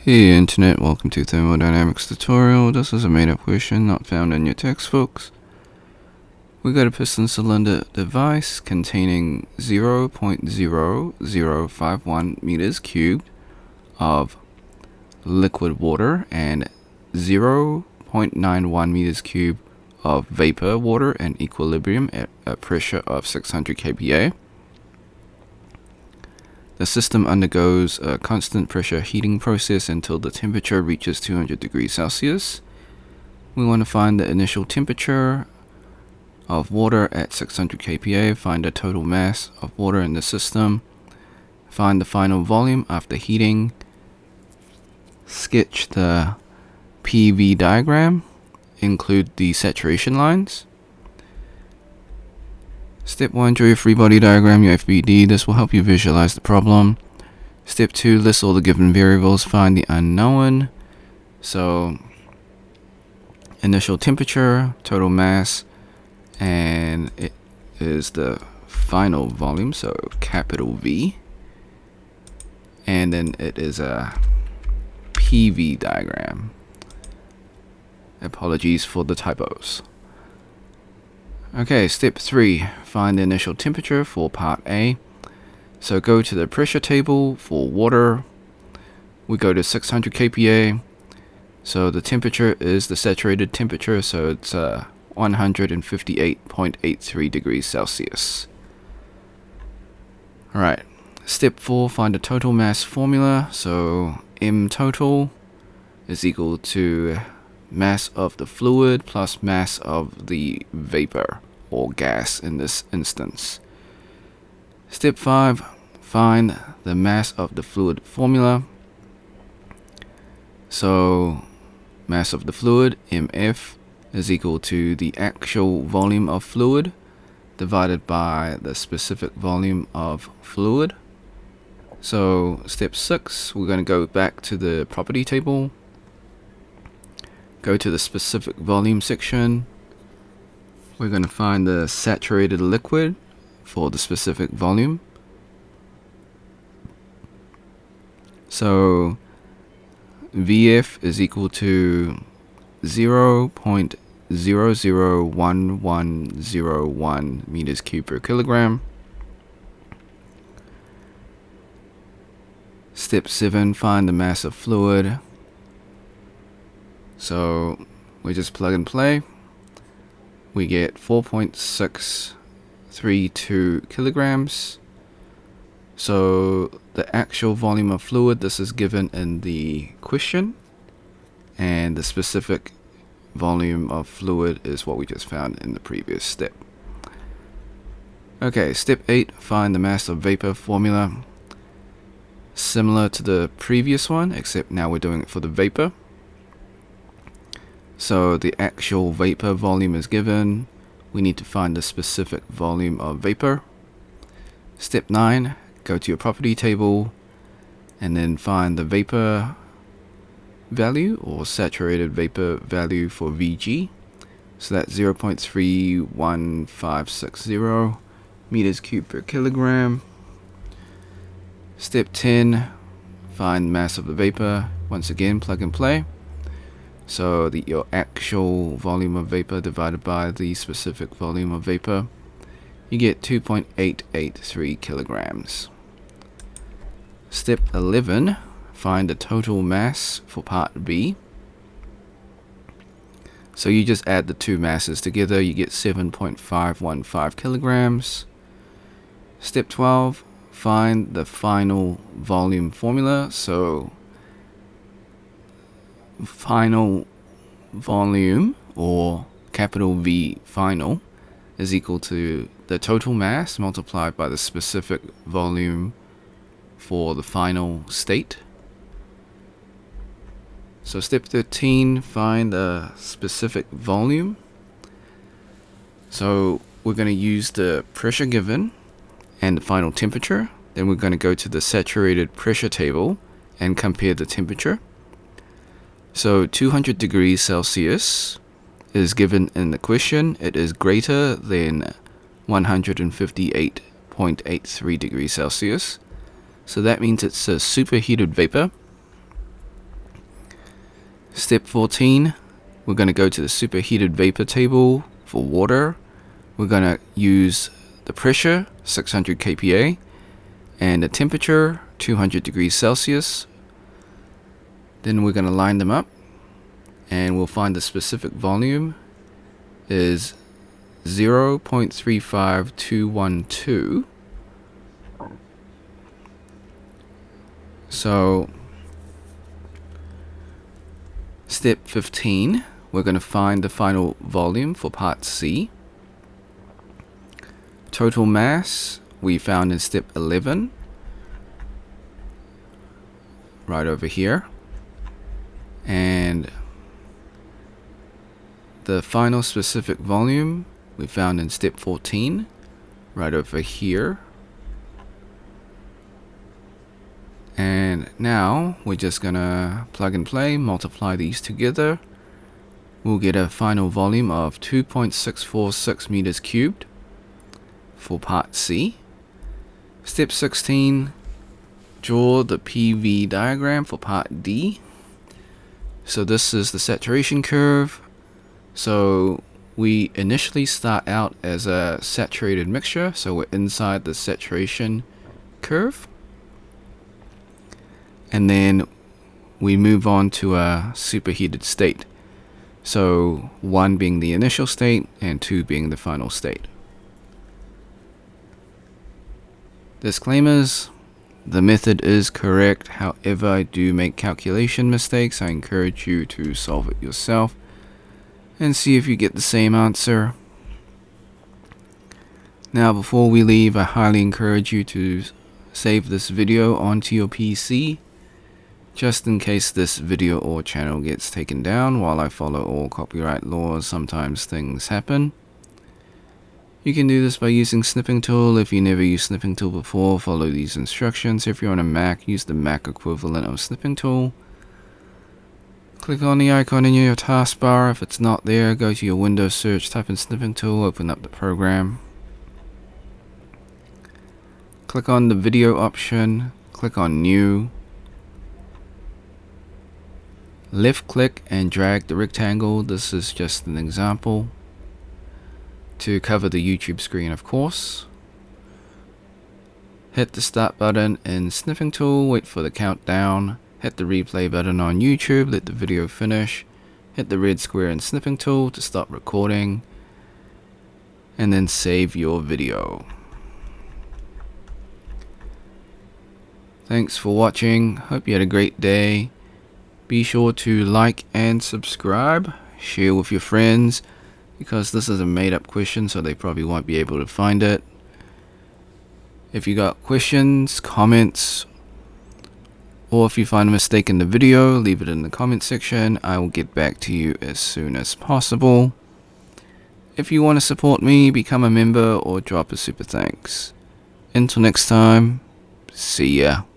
Hey Internet, welcome to Thermodynamics tutorial. This is a made-up question not found in your textbooks. We got a piston cylinder device containing 0.0051 meters cubed of liquid water and 0.91 meters cubed of vapor water in equilibrium at a pressure of 600 kPa. The system undergoes a constant pressure heating process until the temperature reaches 200 degrees Celsius. We want to find the initial temperature of water at 600 kPa, find the total mass of water in the system, find the final volume after heating, sketch the PV diagram, include the saturation lines. Step 1, draw your free body diagram, your FBD. This will help you visualize the problem. Step 2, list all the given variables, find the unknown. So, initial temperature, total mass, and it is the final volume, so capital V. And then it is a PV diagram. Apologies for the typos. Okay, step 3, find the initial temperature for part A. So go to the pressure table for water. We go to 600 kPa. So the temperature is the saturated temperature, so it's 158.83 degrees Celsius. Alright, step 4, find the total mass formula. So M total is equal to mass of the fluid plus mass of the vapor or gas in this instance. Step 5, find the mass of the fluid formula. So mass of the fluid, MF, is equal to the actual volume of fluid divided by the specific volume of fluid. So step 6, we're going to go back to the property table. Go to the specific volume section. We're going to find the saturated liquid for the specific volume. So VF is equal to 0.001101 meters cubed per kilogram. Step 7, find the mass of fluid. So we just plug and play. We get 4.632 kilograms. So the actual volume of fluid, this is given in the question, and the specific volume of fluid is what we just found in the previous step. Okay, step 8, find the mass of vapor formula. Similar to the previous one, except now we're doing it for the vapor. So the actual vapor volume is given. We need to find the specific volume of vapor. Step 9, go to your property table and then find the vapor value or saturated vapor value for Vg. So that's 0.31560 meters cubed per kilogram. Step 10, find mass of the vapor. Once again, plug and play. So your actual volume of vapor divided by the specific volume of vapor, you get 2.883 kilograms. Step 11, find the total mass for part B. So you just add the two masses together, you get 7.515 kilograms. Step 12, find the final volume formula. So final volume, or capital V final, is equal to the total mass multiplied by the specific volume for the final state. So step 13, find the specific volume. So we're going to use the pressure given and the final temperature. Then we're going to go to the saturated pressure table and compare the temperature. So 200 degrees Celsius is given in the question. It is greater than 158.83 degrees Celsius. So that means it's a superheated vapor. Step 14, we're going to go to the superheated vapor table for water. We're going to use the pressure, 600 kPa, and the temperature, 200 degrees Celsius. Then we're going to line them up, and we'll find the specific volume is 0.35212. So step 15, we're going to find the final volume for part C. Total mass we found in step 11, right over here. And the final specific volume we found in step 14, right over here. And now we're just gonna plug and play, multiply these together. We'll get a final volume of 2.646 meters cubed for part C. Step 16, draw the PV diagram for part D. So this is the saturation curve. So we initially start out as a saturated mixture, so we're inside the saturation curve. And then we move on to a superheated state. So 1 being the initial state and 2 being the final state. Disclaimers: the method is correct, however I do make calculation mistakes. I encourage you to solve it yourself and see if you get the same answer. Now before we leave, I highly encourage you to save this video onto your PC, just in case this video or channel gets taken down. While I follow all copyright laws, sometimes things happen. You can do this by using Snipping Tool. If you never used Snipping Tool before, follow these instructions. If you're on a Mac, use the Mac equivalent of Snipping Tool. Click on the icon in your taskbar. If it's not there, go to your Windows search, type in Snipping Tool, open up the program. Click on the video option, click on New. Left click and drag the rectangle. This is just an example to cover the YouTube screen, of course. Hit the start button in Snipping Tool, wait for the countdown. Hit the replay button on YouTube, let the video finish. Hit the red square in Snipping Tool to stop recording, and then save your video. Thanks for watching. Hope you had a great day. Be sure to like and subscribe, share with your friends, because this is a made up question, so they probably won't be able to find it. If you got questions, comments, or if you find a mistake in the video, leave it in the comment section. I will get back to you as soon as possible. If you want to support me, become a member or drop a super thanks. Until next time, see ya.